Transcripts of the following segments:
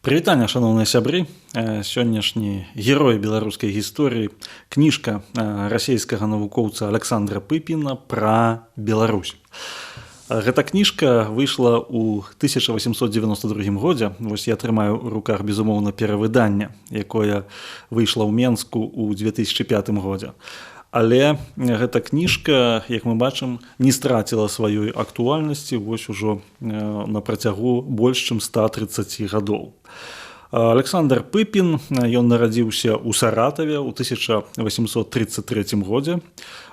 Прывітанне, шаноўныя сябры. Сённяшні герой беларускай гісторыі, кніжка расейскага навукоўца Александра Пыпіна пра Беларусь. Гэта кніжка выйшла ў 1892 годзе. Вось я трымаю ў руках, безумоўна, перавыданне, якое выйшла ў Менску ў 2005 годзе. Але гэта кніжка, як мы бачым, не страціла сваёй актуальнасці вось ужо на працягу больш чым 130 гадоў. Александр Пыпін, ён нарадзіўся ў Саратаве ў 1833 годзе,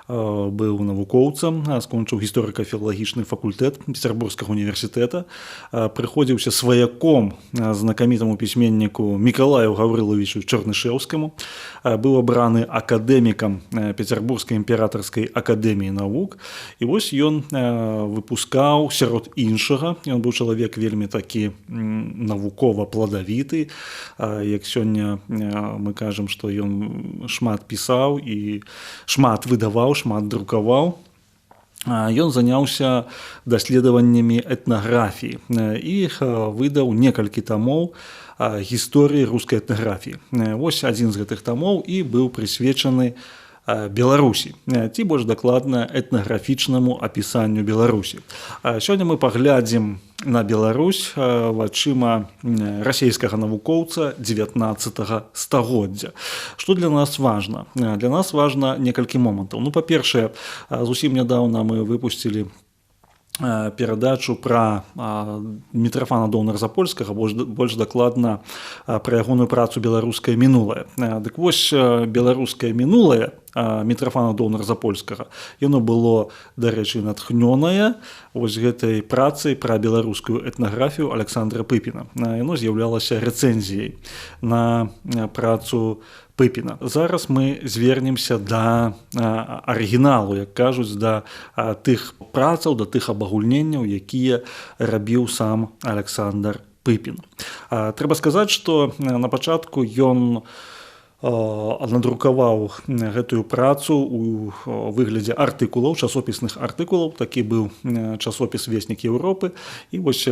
быў навукоўцам, скончыў гісторыка-філалагічны факультэт Петербургскага універсітэта, прыходзіўся сваяком знакамітаму пісьменніку Мікалаю Гаўрылавічу Чарнышэўскаму, быў абраны акадэмікам Петербургскай імператарскай акадэміі навук, і вось ён выпускаў сярод іншага, ён быў чалавек вельмі такі навукова пладавіты, як сёння мы кажам, што ён шмат пісаў і шмат выдаваў, шмат друкаваў. Ён заняўся даследаваннямі этнаграфіі і выдаў некалькі тамоў гісторыі рускай этнаграфіі. Вось адзін з гэтых тамоў і быў прысвечаны Беларусі, ці больш дакладна этнаграфічнаму апісанню Беларусі. Сёння мы паглядзім на Беларусь вачыма расейскага навукоўца 19 стагоддзя. Што для нас важна? Для нас важна некалькі момантаў. Па-першае, зусім нядаўна мы выпусцілі перадачу пра Мітрафана Даўнар-Запольскага, больш дакладна пра ягоную працу «Беларускае мінулае». Дык вось беларускае мінулае Мітрафана Даўнар-Запольскага, яно было, дарэчы, натхнёнае вось гэтай працай пра беларускую этнаграфію Александра Пыпіна. Яно з'яўлялася рэцэнзіяй на працу Пыпіна. Зараз мы звернемся да арыгіналу, як кажуць, да тых працаў, да тых абагульненняў, якія рабіў сам Александр Пыпін. Трэба сказаць, што на пачатку ён надрукаваў гэтую працу ў выглядзе артыкулаў, часопісных артыкулаў. Такі быў часопіс «Веснік Еўропы». І вось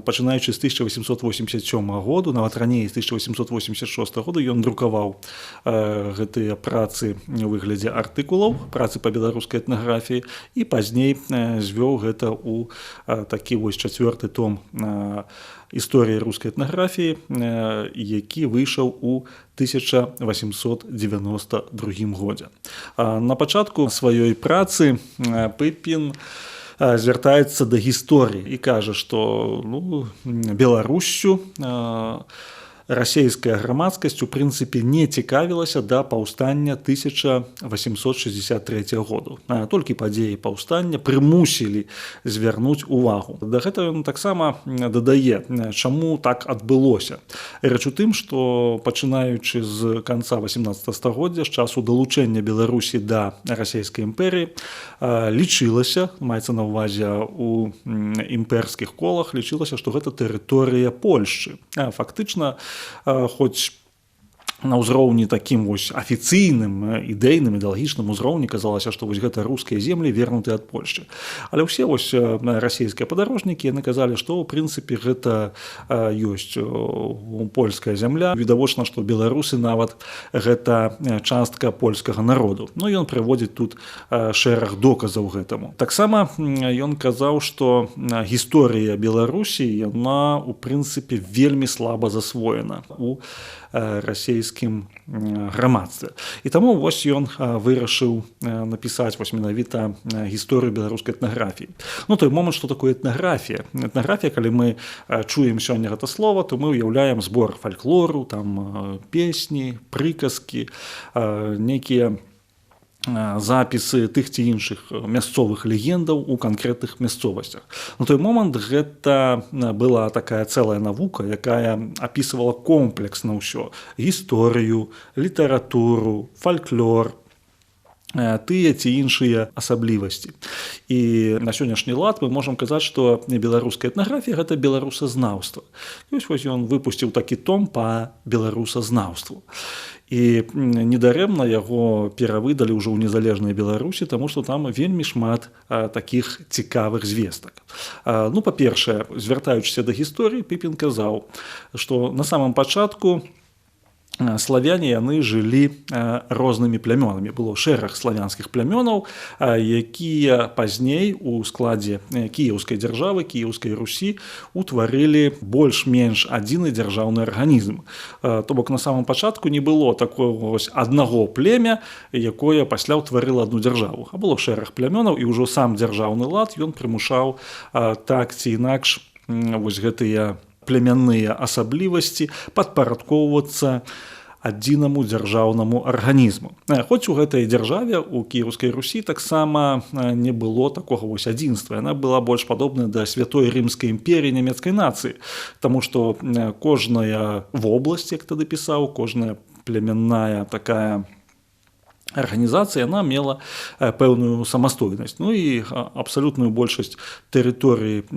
пачынаючы з 1887 году, нават раней з 1886 году, ён друкаваў гэтыя працы ў выглядзе артыкулаў, працы па беларускай этнаграфіі, і пазней звёў гэта ў такі вось 4-й том гісторыі рускай этнаграфіі, які выйшаў у 1892 годзе. На пачатку сваёй працы Пыпін звяртаецца да гісторыі і кажа, што Беларуссю расейская грамадскасць у прынцыпе не цікавілася да паўстання 1863 году. Толькі падзеі паўстання прымусілі звярнуць увагу. Да гэтага ён таксама дадае, чаму так адбылося. Рэч у тым, што пачынаючы з канца 18 стагоддзя, з часу далучэння Беларусі да расейскай імперыі, лічылася, маецца на ўвазе у імперскіх колах, лічылася, што гэта тэрыторыя Польшчы. Фактычна, хоць на ўзроўні такім вось афіцыйным, ідэйным, ідэалагічным узроўні казалася, што вось гэта рускія землі вернутыя ад Польшчы. Але ўсе вось расійскія падарожнікі, яны казалі, што ў прынцыпе гэта ёсць польская зямля. Відавочна, што беларусы нават гэта частка польскага народу. Ён прыводзіць тут шэраг доказаў гэтаму. Таксама ён казаў, што гісторыя Беларусі, яна ў прынцыпе вельмі слаба засвоена у расійскім грамадстве. І таму вось ён вырашыў напісаць вось менавіта гісторыю беларускай этнаграфіі. Той момант, што такое этнаграфія. Этнаграфія, калі мы чуем сёння гэта слова, то мы ўяўляем збор фальклору, там песні, прыказкі, нейкія запісы тых ці іншых мясцовых легендаў у канкрэтных мясцовасцях. На той момант гэта была такая цэлая навука, якая апісвала комплексна ўсё: гісторыю, літаратуру, фальклор, тыя ці іншыя асаблівасці. І на сённяшні лад мы можам казаць, што беларуская этнаграфія – гэта беларусазнаўства. Вось ён выпусціў такі том па беларусазнаўству. І недарэмна яго перавыдалі ўжо ў незалежнай Беларусі, таму што там вельмі шмат такіх цікавых звестак. Ну, па-першае, звяртаючыся да гісторыі, Піпін казаў, што на самым пачатку славяне яны жылі рознымі плямёнамі. Было шэраг славянскіх плямёнаў, якія пазней у складзе кіеўскай дзяржавы, кіеўскай Русі утварылі больш-менш адзіны дзяржаўны арганізм. То бок на самым пачатку не было такого аднаго племя, якое пасля ўтварыла адну дзяржаву. А было шэраг плямёнаў, і ўжо сам дзяржаўны лад ён прымушаў так ці інакш вось гэтыя племянныя асаблівасці падпарадкоўвацца адзінаму дзяржаўнаму арганізму. Хоць у гэтай дзяржаве, у кіеўскай Русі, таксама не было такога вось адзінства. Яна была больш падобная да святой рымскай імперіі нямецкай нацыі, таму што кожная вобласць, як тады пісаў, кожная племянная такая арганізацыя, яна мела пэўную самастойнасць. Ну і абсалютную большасць тэрыторыі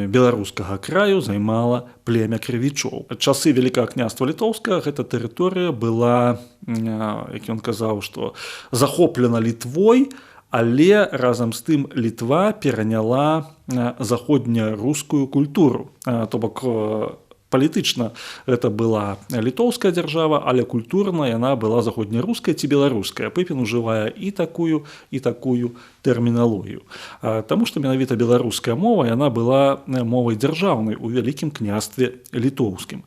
беларускага краю займала племя крывічоў. Часы Вялікага княства Літоўскага гэта тэрыторыя была, як ён казаў, што захоплена Літвой, але разам з тым Літва пераняла заходнярускую культуру. То бок палітычна гэта была літоўская дзяржава, але культурна яна была заходняруская ці беларуская. Піпін ужывае і такую тэрміналогію. Таму што менавіта беларуская мова яна была мовай дзяржаўнай у Вялікім княстве Літоўскім.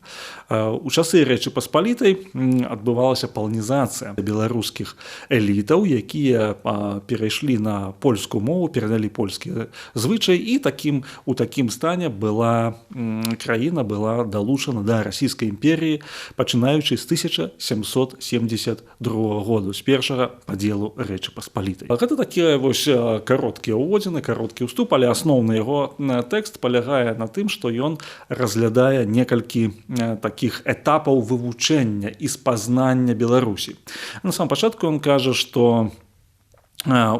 У часы Рэчы Паспалітай адбывалася паланізацыя беларускіх элітаў, якія перайшлі на польскую мову, перанялі польскія звычаі, і у такім стане краіна была далучана да расійскай імперіі, пачынаючы з 1772 году, з першага падзелу Рэчы Паспалітай. Гэта такія вось кароткія ўводзіны, кароткі ўступ, але асноўны яго тэкст палягае на тым, што ён разглядае некалькі такіх этапаў вывучэння і спазнання Беларусі. На самом пачатку ён кажа, што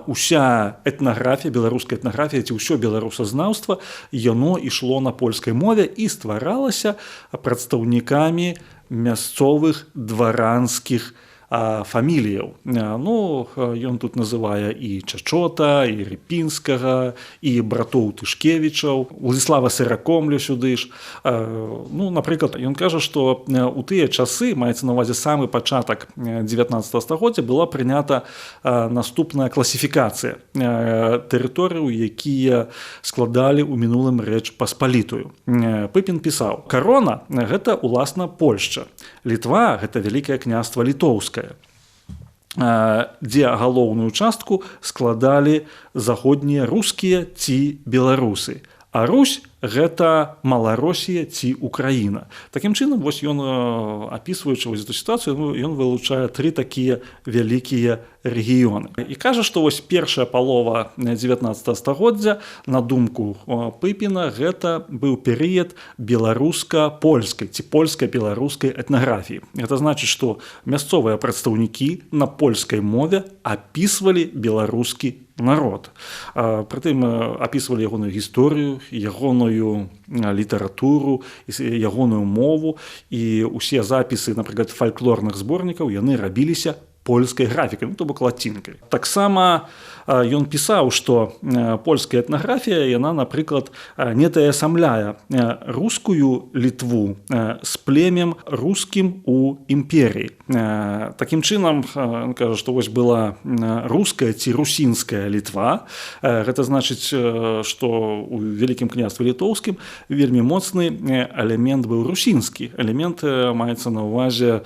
уся этнаграфія, беларуская этнаграфія ці ўсё беларусазнаўства, яно ішло на польскай мове і стваралася прадстаўнікамі мясцовых дваранскіх фаміліяў. Ну, ён тут называе і Чачота, і Рыпінскага, і братоў Тышкевічаў, Уладзіслава Сыракомлю сюды ж. Ну, напрыклад, ён кажа, што у тыя часы, маецца на ўвазе самы пачатак 19 стагоддзя, была прынята наступная класіфікацыя тэрыторыяў, якія складалі ў мінулым Рэч Паспалітую. Піпін пісаў: «Карона – гэта, уласна, Польшча. Літва – гэта Вялікае княства Літоўскае, дзе галоўную частку складалі заходнія рускія ці беларусы, а Русь – гэта Маларосія ці Украіна». Такім чынам, вось ён, апісваючы вось эту сітуацыю, ён вылучае тры такія вялікія рэгіёны. І кажа, што вось першая палова 19 стагоддзя, на думку Піпіна, гэта быў перыяд беларуска-польскай ці польска-беларускай этнаграфіі. Гэта значыць, што мясцовыя прадстаўнікі на польскай мове апісвалі беларускі народ. Прытым апісвалі ягоную гісторыю, ягоную літаратуру, ягоную мову, і ўсе запісы, напрыклад, фальклорных зборнікаў, яны рабіліся польскай графікай, ну, то бок лацінкай. Таксама ён пісаў, што польская этнаграфія, яна, напрыклад, не таясамляе рускую Літву з племем рускім у імперіі. Такім чынам, ён кажа, што вось была руская ці русінская Літва. Гэта значыць, што у Вялікім княстве Літоўскім вельмі моцны элемент быў русінскі. Элемент маецца на ўвазе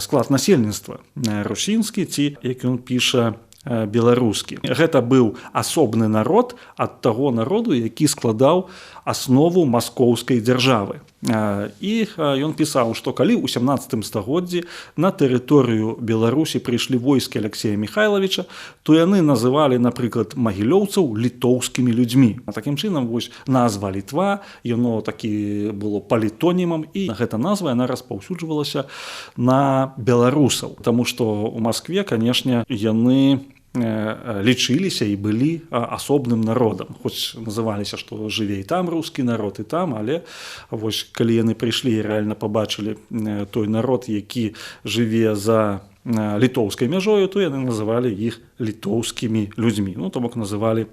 склад насельніцтва. Русінскі ці, як ён піша, беларускі. Гэта быў асобны народ ад таго народу, які складаў аснову маскоўскай дзяржавы. І ён пісаў, што калі ў 17 стагоддзі на тэрыторыю Беларусі прыйшлі войскі Алексея Михайловича, то яны называлі, напрыклад, магілёўцаў літоўскімі людзьмі. Такім чынам, вось назва Літва, яно такі было палітонімам, і гэта назва яна распаўсюджвалася на беларусаў, таму што ў Маскве, канешне, яны лічыліся і былі асобным народам, хоць называліся, што жыве і там рускі народ, і там, але вось калі яны прыйшлі і рэальна пабачылі той народ, які жыве за літоўскай мяжою, то яны называлі іх літоўскімі людзьмі, ну то бок называлі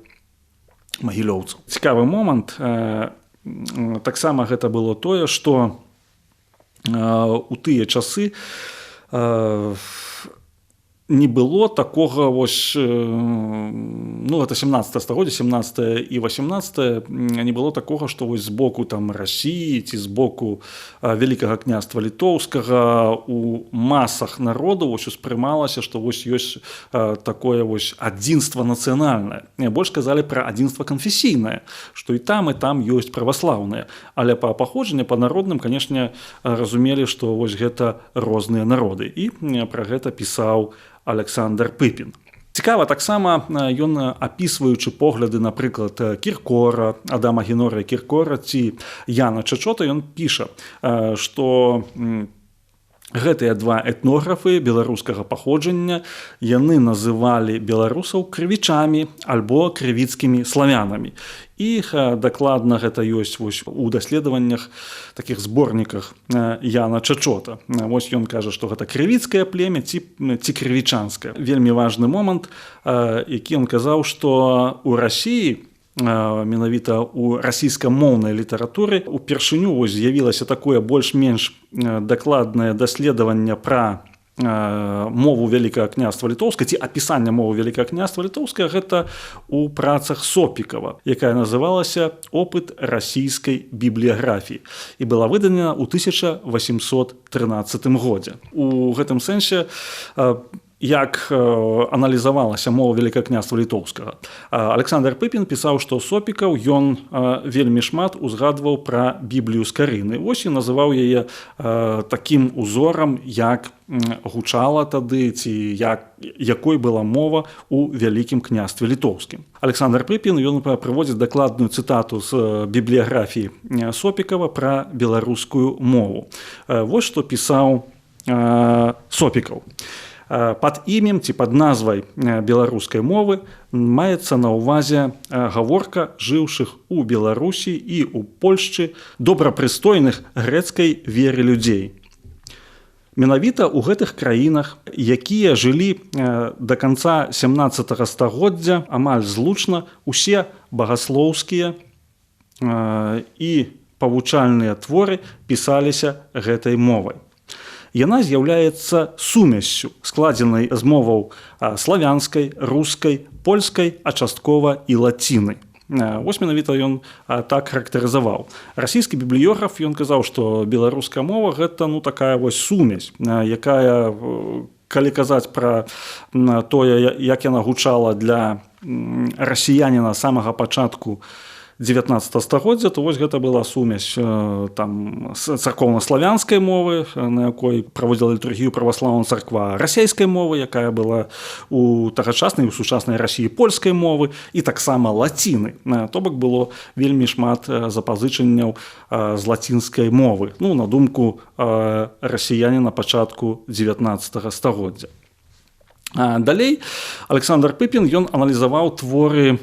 магілёўцаў. Цікавы момант, таксама гэта было тое, што у тыя часы не было такога вось, ну это 17 стагоддзя, 17 і 18, не было такога, што вось з боку там Расіі ці з боку Вялікага княства літоўскага у масах народу вось успрымалася, што вось ёсць такое вось адзінства нацыянальнае. Больш казалі пра адзінства канфесійнае, што і там ёсць праваслаўныя, але па паходжанні, па народным, канешне, разумелі, што вось гэта розныя народы, і пра гэта пісаў Александр Пыпін. Цікава таксама ён, апісваючы погляды, напрыклад, Кіркора, Адама Генорыя Кіркора ці Яна Чачота, ён піша, што гэтыя два этнографы беларускага паходжання, яны называлі беларусаў крывічамі альбо крывіцкімі славянамі. І дакладна гэта ёсць вось у даследаваннях, такіх зборніках Яна Чачота. Вось ён кажа, што гэта крывіцкае племя ці крывічанскае. Вельмі важны момант, які ён казаў, што ў Расіі, менавіта ў расійскамоўнай літаратуры упершыню з'явілася такое больш-менш дакладнае даследаванне пра мову Вялікага княства літоўскага ці апісанне мовы Вялікага княства літоўскага, гэта у працах Сопікава, якая называлася «Опыт расійскай бібліяграфіі» і была выдадзена ў 1813 годзе. У гэтым сэнсе як аналізавалася мова Вялікага княства літоўскага. Александр Пыпін пісаў, што Сопікаў ён вельмі шмат узгадваў пра Біблію з Карыны. Вось і называў яе такім узорам, як гучала тады, ці якой была мова у Вялікім княстве літоўскім. Александр Пыпін ён прыводзіць дакладную цытату з бібліяграфіі Сопікава пра беларускую мову. Вось што пісаў Сопікаў. Пад імем ці пад назвай беларускай мовы маецца на ўвазе гаворка жыўшых у Беларусі і ў Польшчы добрапрыстойных грэцкай веры людзей. Менавіта ў гэтых краінах, якія жылі да канца 17 стагоддзя, амаль злучна усе багаслоўскія і павучальныя творы пісаліся гэтай мовай. Яна з'яўляецца сумессю, складзенай з моваў славянскай, рускай, польскай, а часткова і лаціны. Вось менавіта ён так характарызаваў. Расійскі бібліёграф, ён казаў, што беларуская мова гэта такая вось сумесь, якая, калі казаць пра тое, як яна гучала для расіяніна самага пачатку 19 стагоддзя, то вось гэта была сумесь царкоўна-славянскай мовы, на якой праводзіла літургію праваслаўная царква, расійскай мовы, якая была у тагачаснай, у сучаснай Расіі польскай мовы, і таксама лаціны. То бок было вельмі шмат запазычанняў з лацінскай мовы, на думку расіяніна пачатку 19 стагоддзя. Далей Александр Пыпін ён аналізаваў творы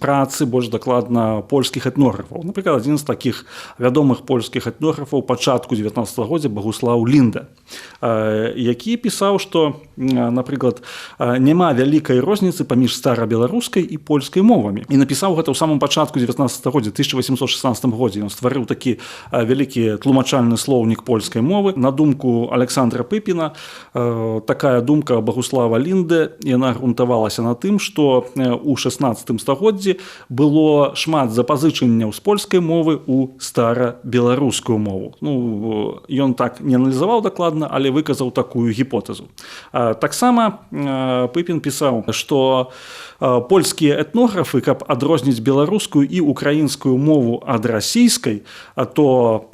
працы больш дакладна польскіх этнографаў. Напрыклад, адзін з такіх вядомых польскіх этнографаў пачатку 19 годдзя Багуслаў Лінда, які пісаў, што, напрыклад, няма вялікай розніцы паміж старабеларускай і польскай мовамі. І напісаў гэта ў самым пачатку 19 годдзя, 1816 годзе. Ён стварыў такі вялікі тлумачальны слоўнік польскай мовы. На думку Александра Пыпіна, такая думка Багуслава Лінды, яна грунтавалася на тым, што ў 16 стагоддзі было шмат запазычанняў з польскай мовы ў старабеларускую мову. Ён так не аналізаваў дакладна, але выказаў такую гіпотэзу. Таксама Пыпін пісаў, што Польскія этнографы, каб адрозніць беларускую і украінскую мову ад расійскай, то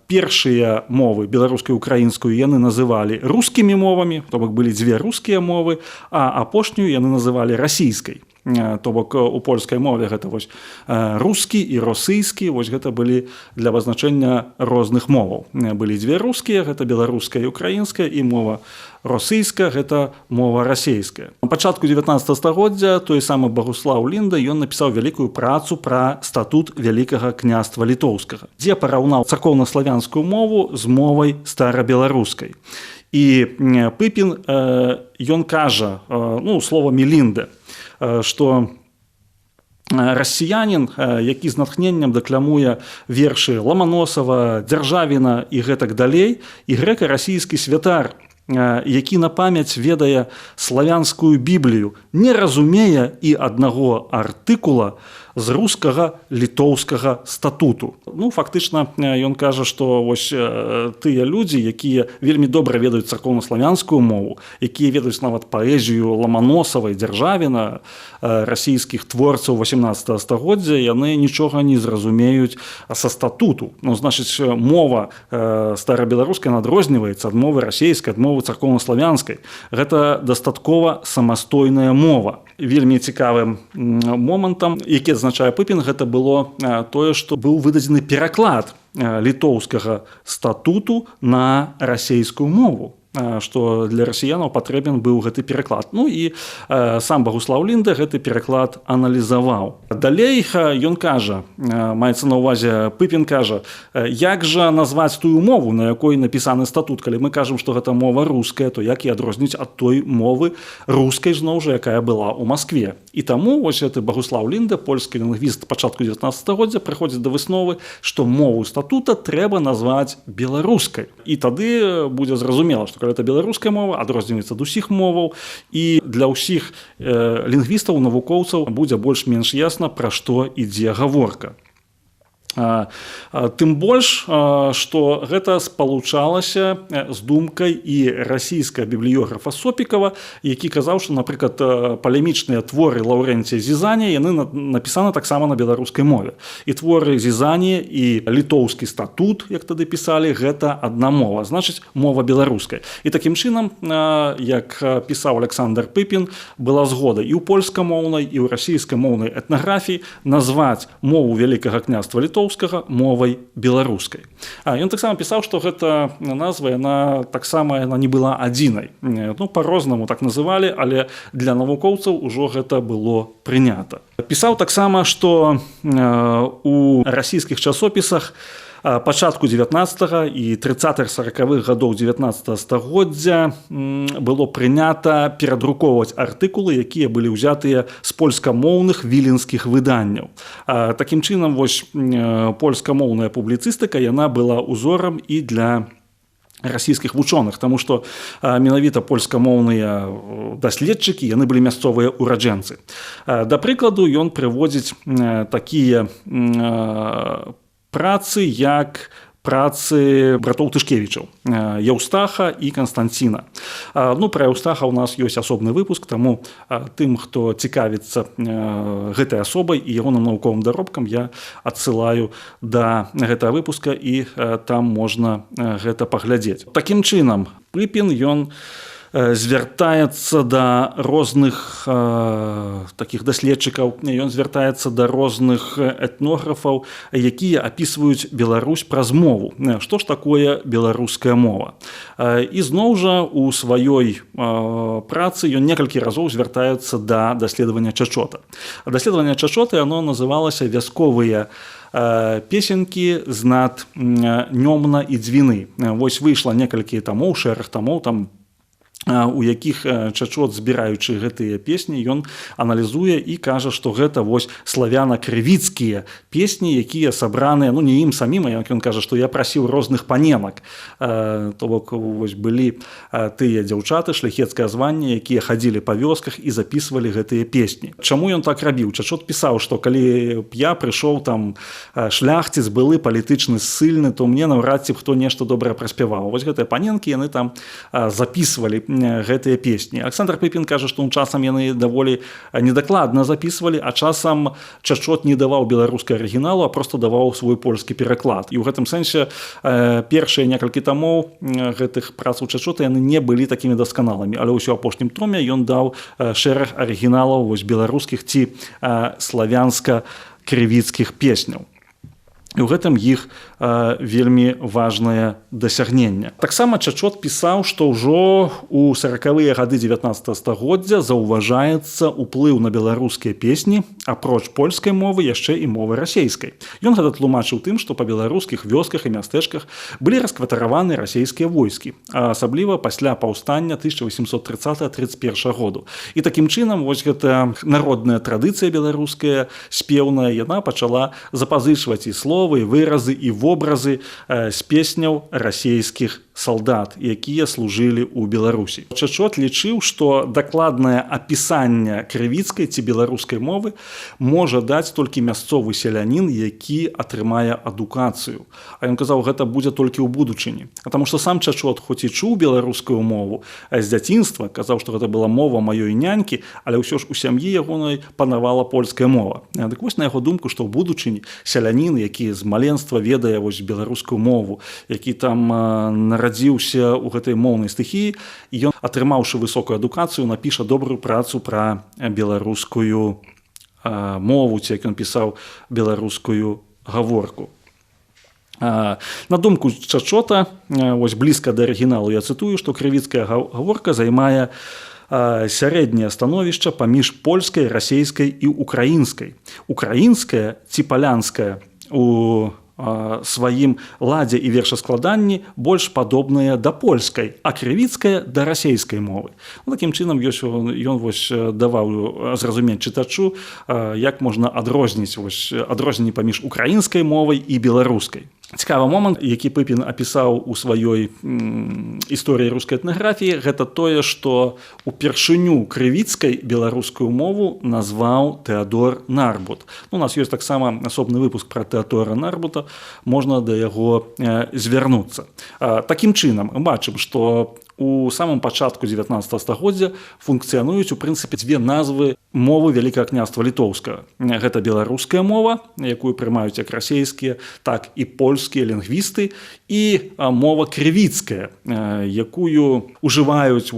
першыя мовы, беларускую і украінскую, яны называлі рускімі мовамі, то бок былі дзве рускія мовы, а апошнюю яны называлі расійскай. То бок у польскай мове гэта вось рускі і расійскі, вось гэта былі для вызначэння розных моваў. Былі дзве рускія, гэта беларуская і украінская, і мова расійская, гэта мова расейская. На пачатку 19 стагоддзя той самы Багуслаў Лінда, ён напісаў вялікую працу пра статут Вялікага княства літоўскага, дзе параўнаў царкоўна-славянскую мову з мовай старабеларускай. І Пыпін, ён кажа, словамі Лінды, што расіянін, які з натхненнем дакламуе вершы Ламаносава, Дзяржавіна і гэтак далей, і грэка-расійскі святар, які на памяць ведае славянскую Біблію, не разумее і аднаго артыкула з рускага літоўскага статуту. Фактычна, ён кажа, што вось тыя людзі, якія вельмі добра ведаюць царкоўна-славянскую мову, якія ведаюць нават паэзію Ламаносава і Дзяржавіна, расійскіх творцаў 18 стагоддзя, яны нічога не зразумеюць са статуту. Значыць, мова старабеларуская адрозніваецца ад мовы расейскай, ад мовы царкоўна-славянскай. Гэта дастаткова самастойная мова. Вельмі цікавым момантам, які адзначае Пыпін, гэта было тое, што быў выдадзены пераклад літоўскага статуту на расейскую мову, што для расіянаў патрэбен быў гэты пераклад. І сам Багуслаў Лінда гэты пераклад аналізаваў. Далей ён кажа, маецца на ўвазе, Пыпін кажа, як жа назваць тую мову, на якой напісаны статут, калі мы кажам, што гэта мова руская, то як і адрозніць ад той мовы рускай, зноў жа, якая была ў Маскве. І таму вось гэты Багуслаў Лінда, польскі лінгвіст пачатку 19 стагоддзя, прыходзіць да высновы, што мову статута трэба назваць беларускай. І тады будзе зразумела, што калі гэта беларуская мова, адрозніваецца ад усіх моваў, і для ўсіх лінгвістаў, навукоўцаў будзе больш-менш ясна, пра што ідзе гаворка. Тым больш, што гэта спалучалася з думкай і расійскага бібліёграфа Сопікава, які казаў, што, напрыклад, палемічныя творы Лаўрэнція Зізанія, яны напісаны таксама на беларускай мове. І творы Зізанія і літоўскі статут, як тады пісалі, гэта адна мова, значыць, мова беларуская. І такім чынам, як пісаў Александр Пыпін, была згода і ў польскамоўнай, і ў расійскамоўнай этнаграфіі назваць мову Вялікага княства літоўскага мовай беларускай. Ён таксама пісаў, што гэта назва, яна таксама не была адзінай. Па-рознаму так называлі, але для навукоўцаў ужо гэта было прынята. Пісаў таксама, што у расійскіх часопісах пачатку 19 і 30-40-х гадоў 19 стагоддзя было прынята перадрукоўваць артыкулы, якія былі ўзятыя з польскамоўных віленскіх выданняў. Такім чынам, вось польскамоўная публіцыстыка, яна была ўзорам і для расійскіх вучоных, таму што менавіта польскамоўныя даследчыкі, яны былі мясцовыя ураджэнцы. Да прыкладу, ён прыводзіць такія працы, як працы братоў Тышкевічаў, Яўстаха і Канстанціна. Пра Яўстаха ў нас ёсць асобны выпуск, таму тым, хто цікавіцца гэтай асобай і ягоным навуковым даробкам, я адсылаю да гэтага выпуска, і там можна гэта паглядзець. Такім чынам, Пыпін, ён звяртаецца да розных такіх даследчыкаў, ён звяртаецца да розных этнографаў, якія апісваюць Беларусь праз мову. Што ж такое беларуская мова? І зноў жа у сваёй працы ён некалькі разоў звяртаецца да даследавання Чачота. Даследаванне Чачоты, оно называлася «Вясковыя песенкі з над Нёмна і Дзвіны». Вось выйшла некалькі тамоў, шэраг тамоў, там у якіх Чачот, збіраючы гэтыя песні, ён аналізуе і кажа, што гэта вось славяна-крывіцкія песні, якія сабраныя, не ім самім, а як ён кажа, што я прасіў розных паненак. То бок вось былі тыя дзяўчаты, шляхецкае званне, якія хадзілі па вёсках і запісвалі гэтыя песні. Чаму ён так рабіў? Чачот пісаў, што калі б я прыйшоў там шляхціц, былы палітычны ссыльны, то мне наўрад ці хто нешта добрае праспяваў. Вось гэтыя паненкі, яны там запісвалі гэтыя песні. Александр Пыпін кажа, што часам яны даволі недакладна записывалі, а часам Чачот не даваў беларускі арыгіналу, а просто даваў свой польскі пераклад. І ў гэтым сэнсе першыя некалькі тамоў гэтых працаў Чачота яны не былі такімі дасканаламі, але ўсё апошнім томе ён даў шэраг арыгіналаў беларускіх ці славянска-крывіцкіх песняў. І ў гэтым іх вельмі важнае дасягненне. Таксама Чачот пісаў, што ўжо ў 40-е гады 19 стагоддзя заўважаецца ўплыў на беларускія песні, апроч польскай мовы яшчэ і мовы расейскай. Ён гэта тлумачыў тым, што па беларускіх вёсках і мястэчках былі раскватараваны расейскія войскі, а асабліва пасля паўстання 1830-31 году. І такім чынам вось гэта народная традыцыя беларуская, спеўная, яна пачала запазычваць і словы, і выразы, і вобразы з песняў расейскіх салдат, якія служылі ў Беларусі. Чачот лічыў, што дакладнае апісанне крывіцкай ці беларускай мовы можа даць толькі мясцовы селянін, які атрымае адукацыю. А ён казаў, гэта будзе толькі ў будучыні. Таму што сам Чачот хоць і чуў беларускую мову з дзяцінства, казаў, што гэта была мова маёй нянькі, але ўсё ж у сям'і ягонай панавала польская мова. Дык вось на яго думку, што ў будучыні селянін, які з маленства ведае вось беларускую мову, які там нарадзіўся ў гэтай моўнай стыхіі, і ён, атрымаўшы высокую адукацыю, напіша добрую працу пра беларускую мову, ці як ён пісаў беларускую гаворку. На думку Чачота, вось блізка да арыгіналу я цытую, што крывіцкая гаворка займае сярэдняе становішча паміж польскай, расейскай і украінскай. Украінская ці палянская у сваім ладзе і вершаскладанні больш падобныя да польскай, а крывіцкая да расейскай мовы. Такім чынам ён даваў зразумець чытачу, як можна адрозненне паміж украінскай мовай і беларускай. Цікавы момант, які Пыпін апісаў у сваёй історыі рускай этнаграфіі, гэта тое, што упершыню крывіцкай беларускую мову назваў Тэадор Нарбут. У нас ёсць таксама асобны выпуск пра Тэадора Нарбута, можна да яго звярнуцца. Такім чынам, мы бачым, што у самым пачатку 19 стагоддзя функцыянуюць, у прынцыпе, дзве назвы мовы Вялікага княства літоўскага. Гэта беларуская мова, якую прымаюць як расейскія, так і польскія лінгвісты, і мова крывіцкая, якую ўжываюць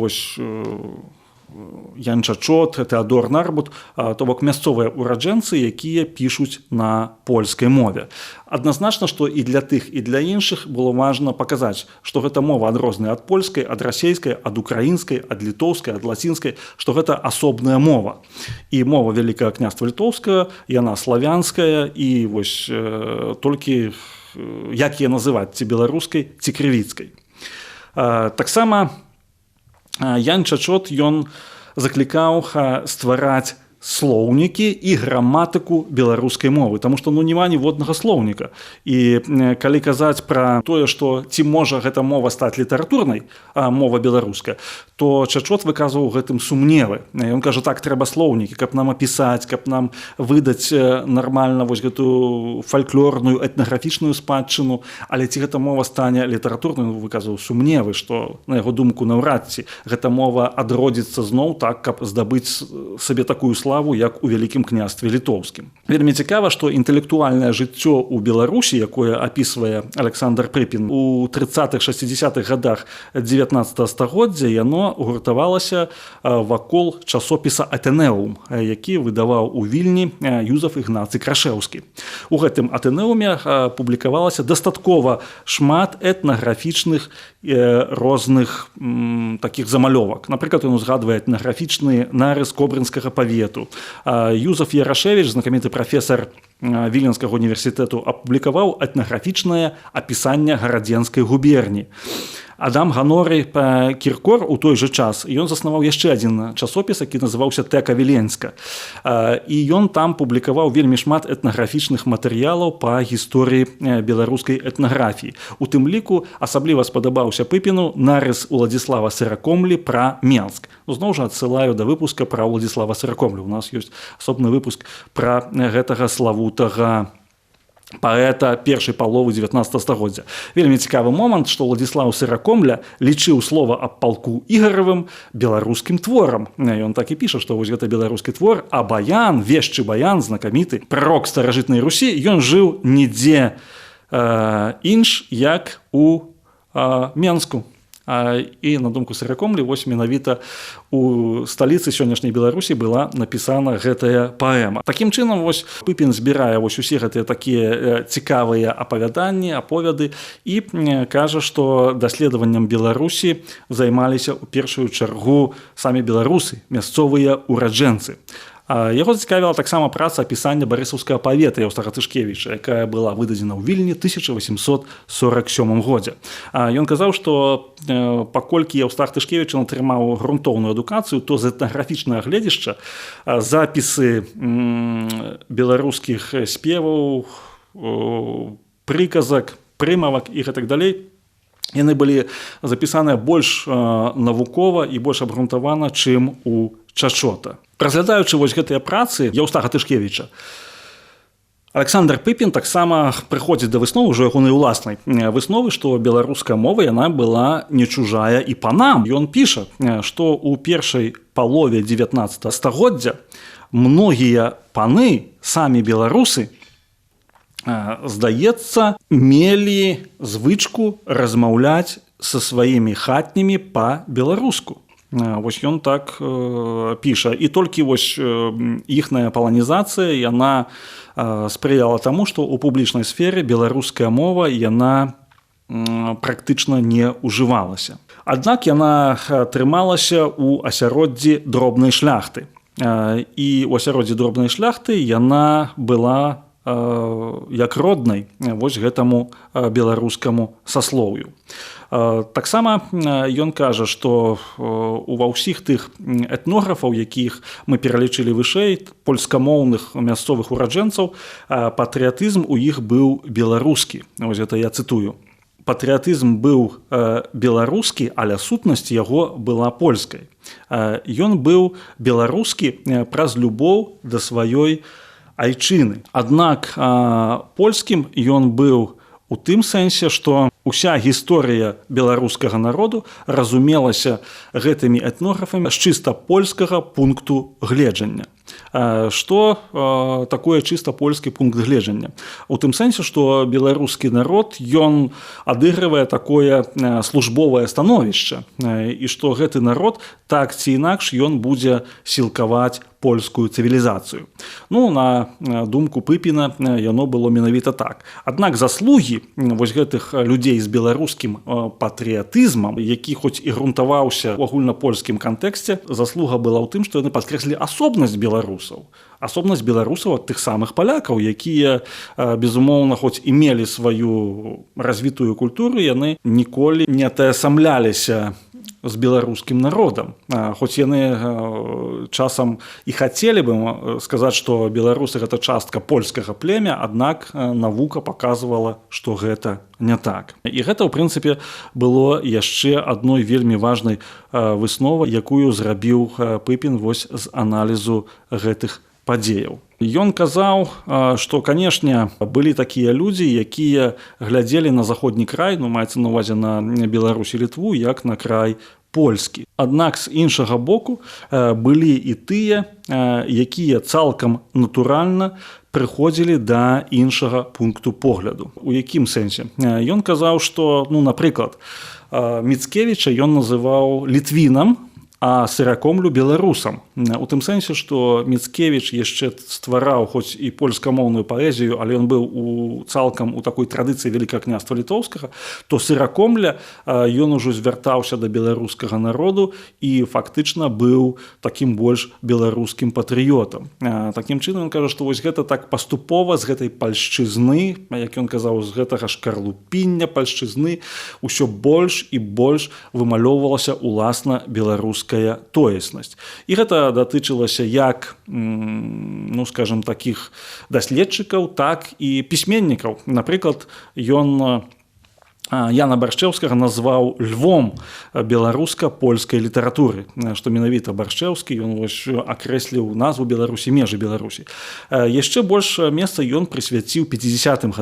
Ян Чачот, Тэадор Нарбут, то бок мясцовыя ураджэнцы, якія пішуць на польскай мове. Адназначна, што і для тых, і для іншых было важна паказаць, што гэта мова адрозная ад польскай, ад расейскай, ад украінскай, ад літоўскай, ад лацінскай, што гэта асобная мова. І мова Вялікага княства літоўскага, яна славянская, і вось толькі як яе называць, ці беларускай, ці крывіцкай. Таксама Ян Чачот, ён заклікаў ствараць слоўнікі і граматыку беларускай мовы, таму што няма ніводнага слоўніка. І калі казаць пра тое, што ці можа гэта мова стаць літаратурнай, мова беларуская, то Чачот выказваў гэтым сумневы. Ён кажа, так, трэба слоўнікі, каб нам апісаць, каб нам выдаць нармальна вось гэту фальклорную этнаграфічную спадчыну, але ці гэта мова стане літаратурнай, выказваў сумневы, што, на яго думку, наўрад ці гэта мова адродзіцца зноў так, каб здабыць сабе такую славу, як у Вялікім княстве літоўскім. Вельмі цікава, што інтэлектуальнае жыццё ў Беларусі, якое апісвае Александр Пыпін у 30-60-х гадах 19 стагоддзя, яно гуртавалася вакол часопіса «Атэнеум», які выдаваў у Вільні Юзаф Ігнацый Крашэўскі. У гэтым «Атэнеуме» публікавалася дастаткова шмат этнаграфічных розных такіх замалёвак. Напрыклад, ён узгадвае этнаграфічны нарыс Кобрынскага павету. Юзаф Ярашевіч, знакаміты прафесар Віленскага універсітэту, апублікаваў этнаграфічнае апісанне гарадзенскай губерні. Адам Ганорый Кіркор у той жа час, ён заснаваў яшчэ адзін часопіс, які называўся «Тэка Віленска». І ён там публікаваў вельмі шмат этнаграфічных матэрыялаў па гісторыі беларускай этнаграфіі. У тым ліку асабліва спадабаўся Пыпіну нарыс Уладзіслава Сыракомлі пра Менск. Зноў жа адсылаю да выпуска пра Уладзіслава Сыракомлю. У нас ёсць асобны выпуск пра гэтага славутага паэта першай паловы 19 стагоддзя. Вельмі цікавы момант, што Уладзіслаў Сыракомля лічыў слова аб палку Ігаравым беларускім творам. Ён так і піша, што вось гэта беларускі твор, а Баян, вешчы Баян, знакаміты прарок старажытнай Русі, ён жыў нідзе інш, як у Менску. І на думку Сыракомлі, вось менавіта у сталіцы сённяшняй Беларусі была напісана гэтая паэма. Такім чынам вось Пыпін збірае вось усе гэтыя такія цікавыя апавяданні, аповяды і кажа, што даследаваннем Беларусі займаліся ў першую чаргу самі беларусы, мясцовыя ураджэнцы. Яго зацікавіла таксама праца апісання барысаўскага павета Яўстага Тышкевіча, якая была выдадзена ў Вільні 1847 годзе. Ён казаў, што паколькі Яўстах Тышкевіч атрымаў грунтоўную адукацыю, то з этнаграфічнага гледзяшча запісы беларускіх спеваў, прыказак, прымавак і гэтак далей, яны былі запісаныя больш навукова і больш абгрунтавана, чым у Чачота. Разглядаючы вось гэтыя працы Яўстага Тышкевіча, Александр Пыпін таксама прыходзіць да высновы, ўжо ягонай уласнай высновы, што беларуская мова яна была не чужая і панам. Ён піша, што ў першай палове 19 стагоддзя многія паны, самі беларусы, здаецца, мелі звычку размаўляць са сваімі хатнімі па-беларуску. Вось ён так піша. І толькі вось іхная паланізацыя, яна спрыяла таму, што ў публічнай сферы беларуская мова, яна практычна не ўжывалася. Аднак яна трымалася ў асяроддзі дробнай шляхты. І ў асяроддзі дробнай шляхты яна была як роднай вось гэтаму беларускаму саслоўю. Таксама ён кажа, што ва ўсіх тых этнографаў, якіх мы пералічылі вышэй, польскамоўных мясцовых ураджэнцаў, патрыятызм у іх быў беларускі. Вось гэта я цытую. Патрыятызм быў беларускі, але сутнасць яго была польскай. Ён быў беларускі праз любоў да сваёй айчыны. Аднак польскім ён быў у тым сэнсе, што уся гісторыя беларускага народу разумелася гэтымі этнографамі з чыста польскага пункту гледжання. Што такое чыста польскі пункт гледжання? У тым сэнсе, што беларускі народ, ён адыгрывае такое службовае становішча, і што гэты народ так ці інакш ён будзе сілкаваць польскую цывілізацыю. Ну, на думку Пыпіна, яно было менавіта так. Аднак заслугі вось гэтых людзей з беларускім патрыятызмам, які хоць і грунтаваўся ў агульнапольскім кантэксце, заслуга была ў тым, што яны падкрэслілі асобнасць беларусаў. Асобнасць беларусаў ад тых самых палякаў, якія, безумоўна, хоць і мелі сваю развітую культуру, яны ніколі не атаясамляліся з беларускім народам. Хоць яны часам і хацелі бы сказаць, што беларусы гэта частка польскага племя, аднак навука паказвала, што гэта не так. І гэта, ў прынцыпе, было яшчэ адной вельмі важнай высновай, якую зрабіў Пыпін вось з аналізу гэтых падзеяў. Ён казаў, што, канешне, былі такія людзі, якія глядзелі на заходні край, ну, маецца на ўвазе на Беларусь і Літву, як на край польскі. Аднак з іншага боку былі і тыя, якія цалкам натуральна прыходзілі да іншага пункту погляду. У якім сэнсе? Ён казаў, што, ну, напрыклад, Міцкевіча ён называў літвінам, а Сыракомлю беларусам. У тым сэнсе, што Міцкевіч яшчэ ствараў хоць і польскамоўную паэзію, але ён быў цалкам у такой традыцыі Вялікага княства літоўскага, то Сыракомля ён ужо звяртаўся да беларускага народу і фактычна быў такім больш беларускім патрыётам. Такім чынам, ён кажа, што вось гэта так паступова з гэтай пальшчызны, як ён казаў, з гэтага шкарлупіння пальшчызны ўсё больш і больш вымалёўвалася уласна беларуская тоеснасць. І гэта датычылася як, ну, скажем, такіх даследчыкаў, так і пісьменнікаў. Напрыклад, ён Яна Баршчэўскага назваў львом беларуска-польскай літаратуры, што менавіта Баршчэўскі ён акрэсліў назву Беларусі, межы Беларусі. Яшчэ больш месца ён прысвяціў 50-м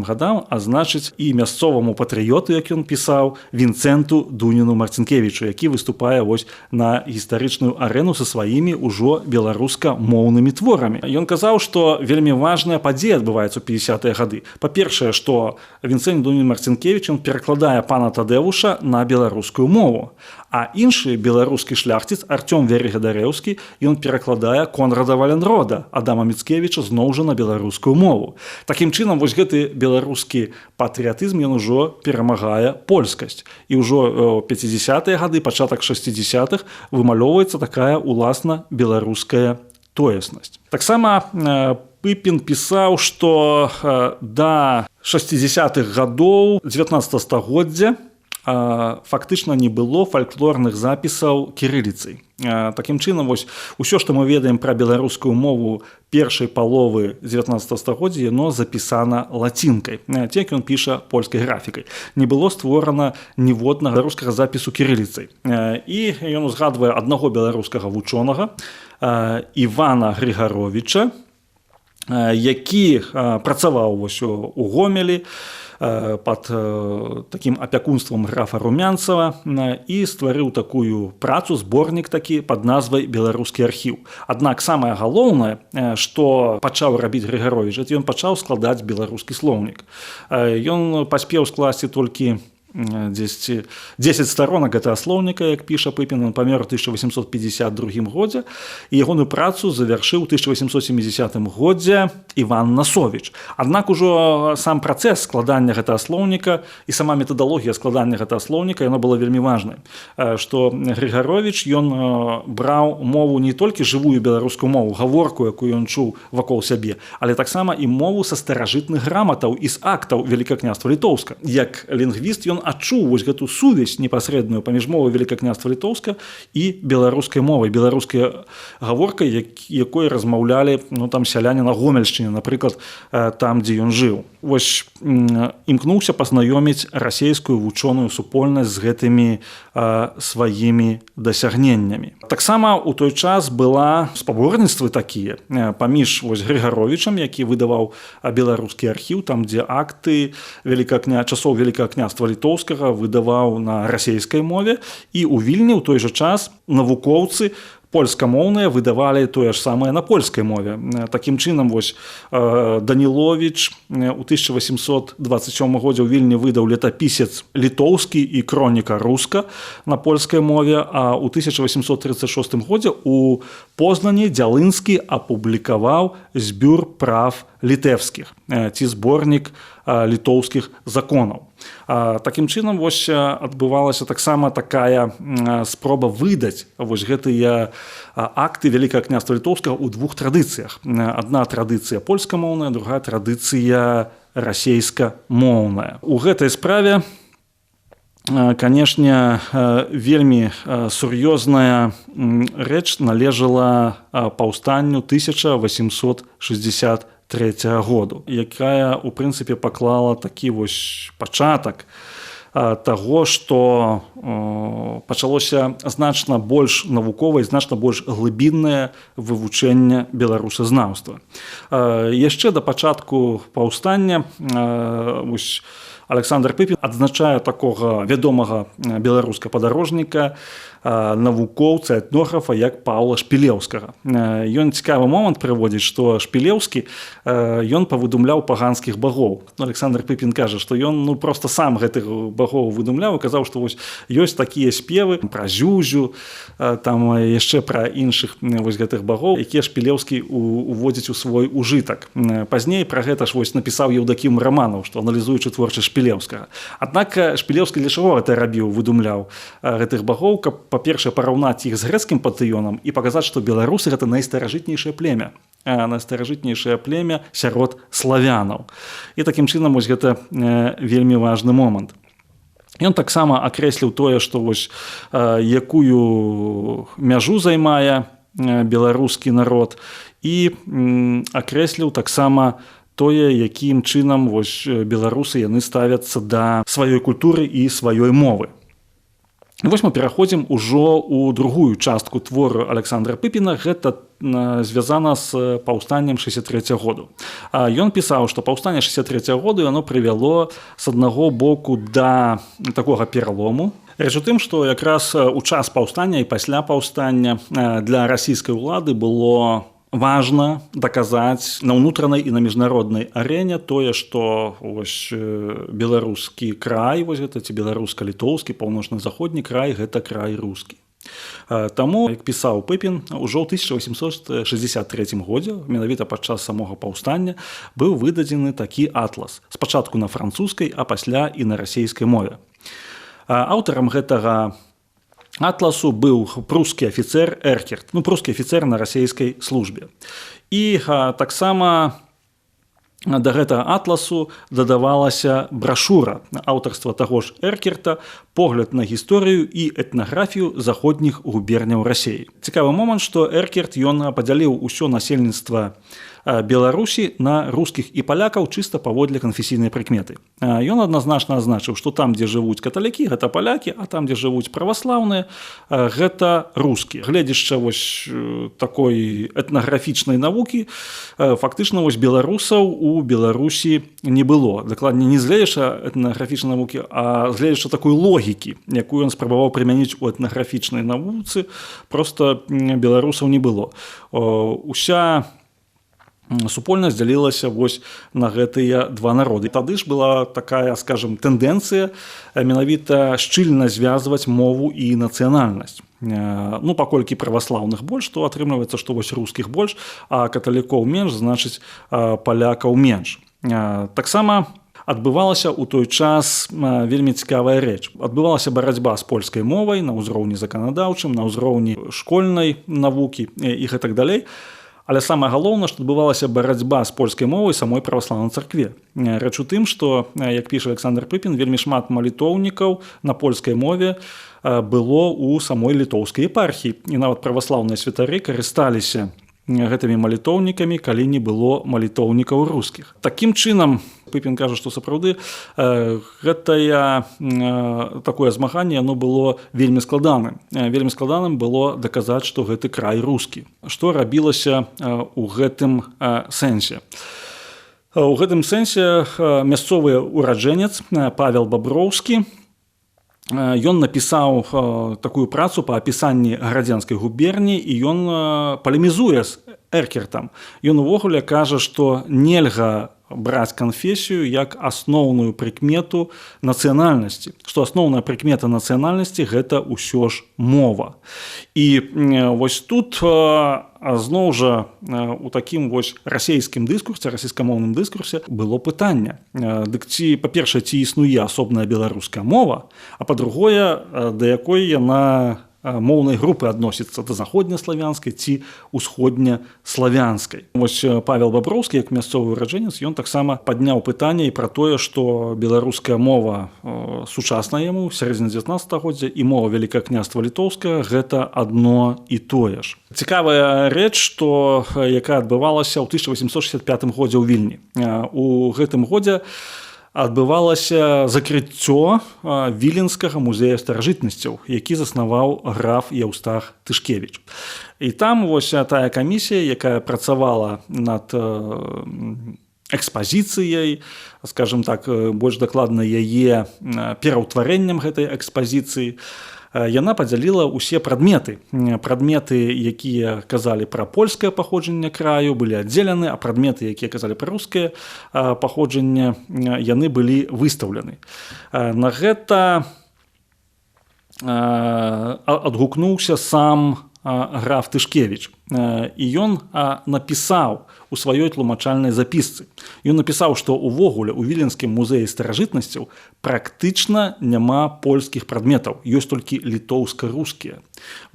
гадам, а значыць і мясцоваму патрыёту, як ён пісаў, Вінцэнту Дуніну Марцінкевічу, які выступае на гістарычную арэну са сваімі ўжо беларуска-моўнымі творамі. Ён казаў, што вельмі важная падзея адбываецца ў 50-е гады. Па-першае, што Вінцэнт Дунін Марцінкевіч ён перакладае пана Тадэвуша на беларускую мову, а іншы беларускі шляхціц Артём Верыгадарэўскі ён перакладае Конрада Валенрода, Адама Міцкевіча зноў жа на беларускую мову. Такім чынам гэты беларускі патрыятызм ён ужо перамагае польскасць. І ўжо 50-е гады, пачатак 60-х вымалёўваецца такая уласна беларуская тоеснасць. Таксама Пыпін пісаў, што да 60-х гадоў 19 стагоддзя фактычна не было фальклорных запісаў кірыліцай. Такім чынам, усё, што мы ведаем пра беларускую мову першай паловы 19 стагоддзя, яно запісана лацінкай, як ён піша польскай графікай. Не было створана ніводнага беларускага запісу кірыліцай. І ён узгадвае аднаго беларускага вучонага Івана Грыгаровіча, які працаваў у Гомелі пад такім апякунствам графа Румянцева і стварыў такую працу, зборнік такі пад назвай «Беларускі архіў». Аднак самае галоўнае, што пачаў рабіць Грыгаровіч, ён пачаў складаць беларускі слоўнік. Ён паспеў скласці толькі 10 старонак гэтага слоўніка, як піша Пыпін, ён памёр у 1852 годзе, і ягоную працу завяршыў у 1870 годзе Іван Насовіч. Аднак ужо сам працэс складання гэтага слоўніка і сама метадалогія складання гэтага слоўніка, яна была вельмі важнай, што Грыгаровіч ён браў мову не толькі жывую беларускую мову, гаворку, якую ён чуў вакол сябе, але таксама і мову са старажытных граматаў і з актаў Великакняства Літоўска. Як лінгвіст ён адчуў гэту сувязь непасрэдную паміж мовай Великакняства Літоўска і беларускай мовай, беларускай гаворкай, якой размаўлялі там сяляне на Гомельшчыне, напрыклад, там, дзе ён жыў. Імкнуўся пазнаёміць расейскую вучоную супольнасць з гэтымі сваімі дасягненнямі. Таксама ў той час была спаборніцтвы такія паміж Грыгаровічам, які выдаваў беларускі архіў, там, дзе акты часоў Великакняства Літоўскага выдаваў на расейскай мове, і ў Вільні ў той жа час навукоўцы польскамоўныя выдавалі тое ж самае на польскай мове. Такім чынам, Даніловіч у 1827 годзе ў Вільні выдаў летапісец літоўскі і хроніка руска на польскай мове, а ў 1836 годзе у Познані Дзялынскі апублікаваў збюр прав літэўскіх, ці зборнік літоўскіх законаў. Такім чынам адбывалася таксама такая спроба выдаць гэтыя акты Великакняства Літоўскага ў двух традыцыях. Адна традыцыя польскамоўная, другая традыцыя расейскамоўная. У гэтай справе, канешне, вельмі сур'ёзная рэч належала паўстанню 1863 году, якая, у прынцыпе, паклала такі пачатак таго, што пачалося значна больш навуковае, значна больш глыбіннае вывучэнне беларусазнаўства. Яшчэ да пачатку паўстання Александр Пыпін адзначае такога вядомага беларуска падарожніка, навукоўца, этнографа, як Паўла Шпілеўскага. Ён цікавы момант прыводзіць, што Шпілеўскі ён павыдумляў паганскіх багоў. Александр Пыпін кажа, што ён проста сам гэтых багоў выдумляў і казаў, што ёсць такія спевы пра Зюзю, там яшчэ пра іншых гэтых багоў, якія Шпілеўскі уводзіць у свой ужытак. Пазней пра гэта напісаў Еўдакім Раманаў, што аналізуючы творчасць Шпілеўскага. Аднак Шпілеўскі для чаго гэта рабіў, выдумляў гэтых багоў, каб, па-першае, параўнаць іх з грэцкім пантэёнам і паказаць, што беларусы гэта найстаражытнейшае племя, сярод славянаў. І такім чынам гэта вельмі важны момант. Ён таксама акрэсліў тое, што якую мяжу займае беларускі народ, і акрэсліў таксама тое, якім чынам беларусы яны ставяцца да сваёй культуры і сваёй мовы. Вось мы пераходзім ужо ў другую частку твору Александра Пыпіна. Гэта звязана з паўстаннем 63 году. Ён пісаў, што паўстанне 63 году яно прывяло з аднаго боку да такога пералому. Рэч у тым, што якраз у час паўстання і пасля паўстання для расійскай улады было важна даказаць на ўнутранай і на міжнароднай арэне тое, што беларускі край, гэта ці беларуска-літоўскі, паўночна-заходні край, гэта край рускі. Таму, як пісаў Пыпін, ужо ў 1863 годзе, менавіта падчас самога паўстання, быў выдадзены такі атлас. Спачатку на французскай, а пасля і на расейскай мове. Аўтарам гэтага атласу быў прускі афіцэр Эркерт, прускі афіцэр на расійскай службе. І таксама да гэтага атласу дадавалася брашура аўтарства таго ж Эркерта «Погляд на гісторыю і этнаграфію заходніх губерняў Расіі». Цікавы момант, што Эркерт ён падзяліў усё насельніцтва Беларусі на рускіх і палякаў чыста паводле канфесійнай прыкметы. Ён адназначна азначыў, што там, дзе жывуць каталікі, гэта палякі, а там, дзе жывуць праваслаўныя, гэта рускія. Гледзячы такой этнаграфічнай навукі, фактычна беларусаў у Беларусі не было. Дакладней, не згледзячы этнаграфічнай навукі, а згледзячы такой логікі, якую ён спрабаваў прымяніць у этнаграфічнай навуцы, проста беларусаў не было. Уся супольнасць дзялілася на гэтыя два народы. Тады ж была такая, скажем, тэндэнцыя менавіта шчыльна звязваць мову і нацыянальнасць. Паколькі праваслаўных больш, то атрымліваецца, што рускіх больш, а каталікоў менш, значыць палякаў менш. Таксама адбывалася ў той час вельмі цікавая рэч. Адбывалася барацьба з польскай мовай на ўзроўні заканадаўчым, на ўзроўні школьнай навукі і гэтак далей. Але самае галоўнае, што адбывалася барацьба з польскай мовай самой праваслаўнай царкве. Рэч у тым, што, як піша Александр Пыпін, вельмі шмат малітоўнікаў на польскай мове было ў самой літоўскай епархіі. І нават праваслаўныя святары карысталіся гэтымі малітоўнікамі, калі не было малітоўнікаў рускіх. Такім чынам, Пыпін кажа, што сапраўды такое змаганне было вельмі складаным. Вельмі складаным было даказаць, што гэты край рускі. Што рабілася ў гэтым сэнсе? У гэтым сэнсе мясцовы ураджэнец Павел Баброўскі ён напісаў такую працу па апісанні градзянскай губерніі і ён палемізуе з Эркертам. Ён увогуле кажа, што нельга браць канфесію як асноўную прыкмету нацыянальнасці, што асноўная прыкмета нацыянальнасці гэта ўсё ж мова. І вось тут зноў жа у такім расійскім дыскурсе, расійскамоўным дыскурсе было пытанне. Дык ці, па-першае, ці існуе асобная беларуская мова, а па-другое, да якой яна моўнай групы адносіцца, да заходнеславянскай ці усходнеславянскай. Павел Баброўскі, як мясцовы ураджэнец, ён таксама падняў пытанне і пра тое, што беларуская мова сучасная яму, сярэдзіна 19 стагоддзя, і мова Вялікае княства літоўскае гэта адно і тое ж. Цікавая рэч, якая адбывалася ў 1865 годзе ў Вільні. У гэтым годзе адбывалася закрыццё Віленскага музея старажытнасцяў, які заснаваў граф Яўстах Тышкевіч. І там тая камісія, якая працавала над экспазіцыяй, скажем так, больш дакладна яе пераўтварэннем гэтай экспазіцыі, яна падзяліла ўсе прадметы. Прадметы, якія казалі пра польскае паходжанне краю, былі аддзелены, а прадметы, якія казалі пра рускае паходжанне, яны былі выстаўлены. На гэта адгукнуўся сам граф Тышкевіч. І ён напісаў у сваёй тлумачальнай запісцы. Ён напісаў, што увогуле у Віленскім музеі старажытнасцяў практычна няма польскіх прадметаў, ёсць толькі літоўска-рускія.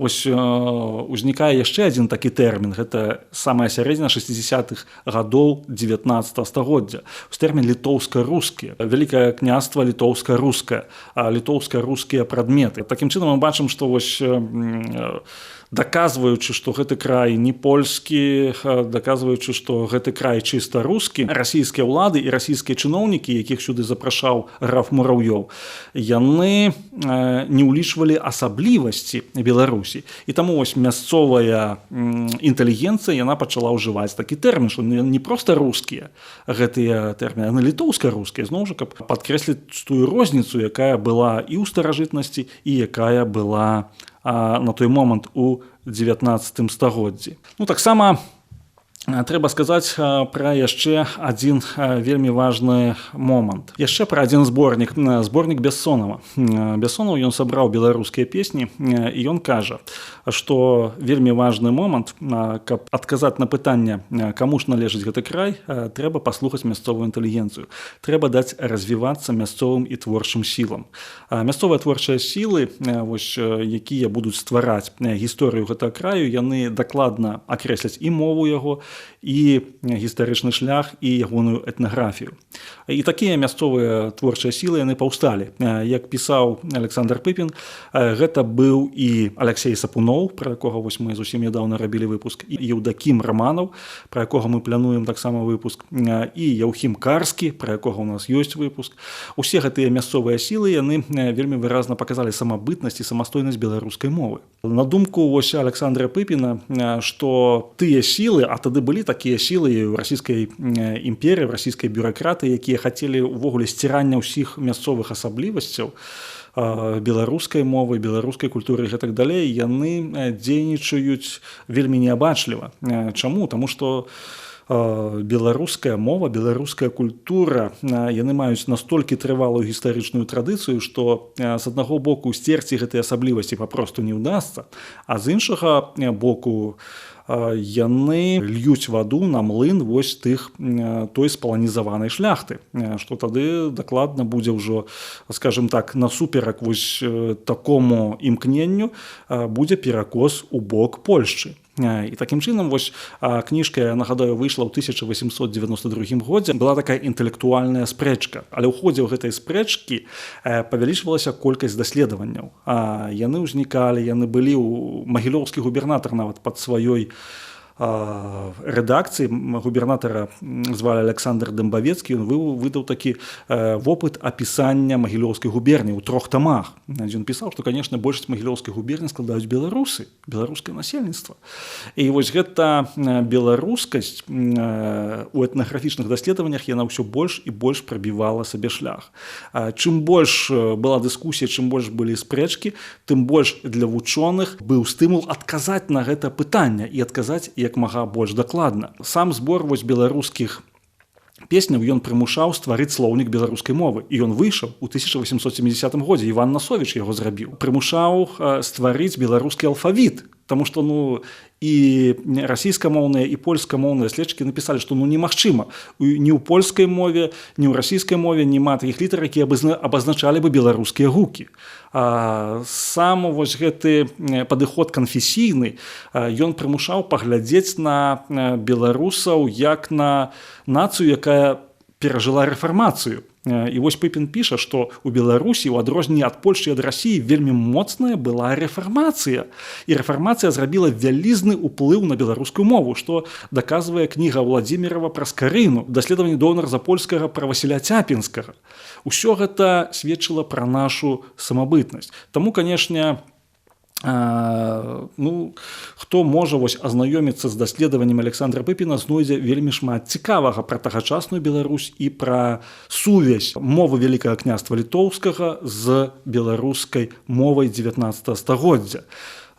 Вось узнікае яшчэ адзін такі тэрмін, гэта самая сярэдзіна 60-х гадоў 19 стагоддзя. Тэрмін літоўска-рускія, вялікае княства літоўска-рускае, літоўска-рускія прадметы. Такім чынам мы бачым, што вось даказваючы, што гэты край не польскі, даказваючы, што гэты край чыста рускі, расійскія ўлады і расійскія чыноўнікі, якіх сюды запрашаў граф Мураўёў, яны не ўлічвалі асаблівасці Беларусі. І таму вось мясцовая інтэлігенцыя, яна пачала ўжываць такі тэрмін, што не проста рускія гэтыя тэрміны, а літоўска-рускія, зноў жа, каб падкрэсліць тую розніцу, якая была і ў старажытнасці, і якая была на той момант у 19 стагоддзі. Таксама трэба сказаць пра яшчэ адзін вельмі важны момант. Яшчэ пра адзін зборнік Бессонава. Бессонаў ён сабраў беларускія песні, і ён кажа, што вельмі важны момант, каб адказаць на пытанне, каму ж належыць гэты край, трэба паслухаць мясцовую інтэлігенцыю. Трэба даць развівацца мясцовым і творчым сілам. Мясцовыя творчыя сілы, якія будуць ствараць гісторыю гэтага краю, яны дакладна акрэсляць і мову яго, і гістарычны шлях, і ягоную этнаграфію. І такія мясцовыя творчыя сілы яны паўсталі. Як пісаў Александр Пыпін, гэта быў і Алексей Сапуноў, пра якога мы зусім нядаўна рабілі выпуск, і Еўдакім Раманаў, пра якога мы плануем таксама выпуск, і Яўхім Карскі, пра якога ў нас ёсць выпуск. Усе гэтыя мясцовыя сілы яны вельмі выразна паказалі самабытнасць і самастойнасць беларускай мовы. На думку Александра Пыпіна, што тыя сілы, а тады былі такія сілы ў расійскай імперыі, ў расійскай бюракраты, якія хацелі ўвогуле сцірання ўсіх мясцовых асаблівасцяў беларускай мовы, беларускай культуры і гэтак далей, яны дзейнічаюць вельмі неабачліва. Чаму? Таму што беларуская мова, беларуская культура, яны маюць настолькі трывалую гістарычную традыцыю, што з аднаго боку сцерці гэтыя асаблівасці папросту не ўдасца, а з іншага боку яны льюць ваду на млын вось той спаланізаванай шляхты, што тады дакладна будзе ўжо, скажем так, насуперак вось такому імкненню будзе перакос у бок Польшчы. І такім чынам вось кніжка, я нагадаю, выйшла ў 1892 годзе. Была такая інтэлектуальная спрэчка, але ў ходзе гэтай спрэчкі павялічвалася колькасць даследаванняў. Яны ўзнікалі, яны былі ў магілёўскі губернатар нават пад сваёй рэдакцыі, губернатара звалі Александр Дэмбавецкі, ён выдаў такі вопыт апісання магілёўскай губерніі ў 3 тамах. Ён пісаў, што, канешне, большасць магілёўскай губерніі складаюць беларусы, беларускае насельніцтва. І вось гэта беларускасць у этнаграфічных даследаваннях яна ўсё больш і больш прабівала сабе шлях. Чым больш была дыскусія, чым больш былі спрэчкі, тым больш для вучоных быў стымул адказаць на гэта пытанне і адказаць як мага больш дакладна. Сам збор вось беларускіх песняў ён прымушаў стварыць слоўнік беларускай мовы. І ён выйшаў у 1870 годзе. Іван Насовіч яго зрабіў. Прымушаў стварыць беларускі алфавіт. Таму што і расійскамоўныя, і польскамоўныя даследчыкі напісалі, што немагчыма. Ні ў польскай мове, ні ў расійскай мове няма такіх літар, якія абазначалі бы беларускія гукі. Сам вось гэты падыход канфесійны, ён прымушаў паглядзець на беларусаў як на нацыю, якая перажыла рэфармацыю. І вось Пыпін піша, што ў Беларусі, у адрозненні ад Польшчы і ад Расіі, вельмі моцная была рэфармацыя. І рэфармацыя зрабіла вялізны ўплыў на беларускую мову, што даказвае кніга Владзімірава пра Скарыну, даследаванне Донар-Запольскага пра Васіля Цяпінскага. Усё гэта сведчыла пра нашу самабытнасць. Таму, канешне, хто можа азнаёміцца з даследаваннем Александра Пыпіна, знойдзе вельмі шмат цікавага пра тагачасную Беларусь і пра сувязь мовы Вялікага княства літоўскага з беларускай мовай 19 стагоддзя.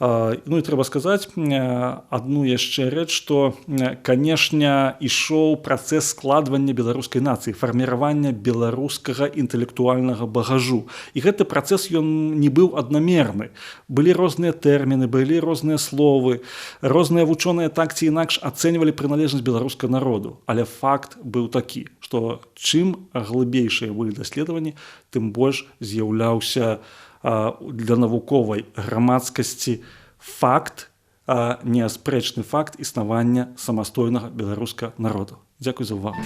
І трэба сказаць адну яшчэ рэч, што, канешне, ішоў працэс складвання беларускай нацыі, фарміравання беларускага інтэлектуальнага багажу. І гэты працэс ён не быў аднамерны. Былі розныя тэрміны, былі розныя словы, розныя вучоныя так ці інакш ацэньвалі прыналежнасць беларускага народу. Але факт быў такі, што чым глыбейшыя былі даследаванні, тым больш з'яўляўся для навуковай грамадскасці факт, неаспрэчны факт існавання самастойнага беларускага народу. Дзякуй за ўвагу.